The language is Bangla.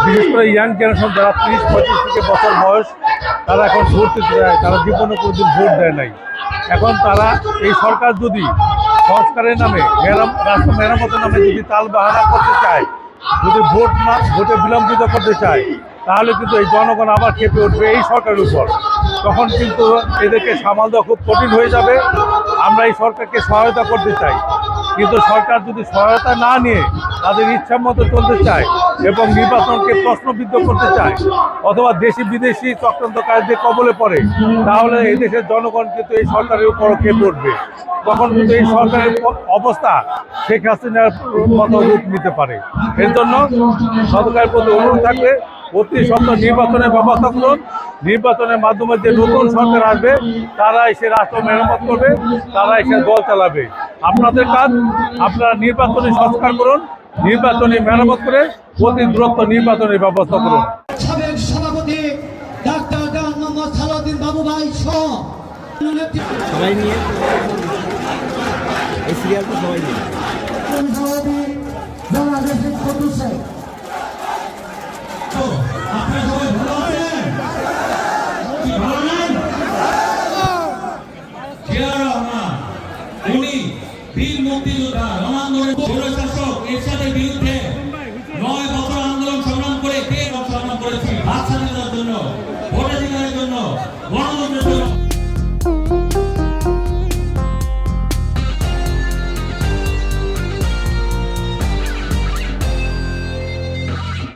বিশেষ করে ইয়াং জেনারেশন যারা 30-35 থেকে বছর বয়স, তারা এখন ভোট দিতে চায়, তারা জীবনে কোনোদিন ভোট দেয় নাই। এখন তারা এই সরকার যদি সংস্কারের নামে রাষ্ট্র মেরামতের নামে যদি তাল বাহানা করতে চায়, যদি ভোটে বিলম্বিত করতে চায়, তাহলে কিন্তু এই জনগণ আবার খেপে উঠবে এই সরকারের উপর। তখন কিন্তু এদেরকে সামাল দেওয়া খুব কঠিন হয়ে যাবে। আমরা এই সরকারকে সহায়তা করতে চাই, কিন্তু সরকার যদি সহায়তা না নিয়ে তাদের ইচ্ছা মতো চলতে চায় এবং নির্বাচনকে প্রশ্নবিদ্ধ করতে চায়, অথবা দেশি বিদেশি চক্রান্তকারীদের কবলে পড়ে, তাহলে এই দেশের জনগণ কিন্তু এই সরকারের উপরও খেপে উঠবে। তখন কিন্তু এই সরকারের অবস্থা শেখ হাসিনার মতো রূপ নিতে পারে। এর জন্য সরকারের প্রতি অনুরোধ থাকবে, অতি সত্ত্বর নির্বাচনের ব্যবস্থা করুন। নির্বাচনের মাধ্যমে যে নতুন সরকার আসবে, তারা এসে রাষ্ট্র মেরামত করবে, তারা এসে দল চালাবে। আপনাদের কাজ, আপনারা নির্বাচনী সংস্কার করুন, নির্বাচনী মেরামত করে অতি দ্রুত নির্বাচনের ব্যবস্থা করুন। সাবেক সভাপতি ডাক্তার মোহাম্মদ সালাউদ্দিন বাবু ভাই সহ সবাই নিয়ে এই সিরিয়ালটা সবাই নিয়ে বাংলাদেশের সদস্য উনি বীর মুক্তিযোদ্ধা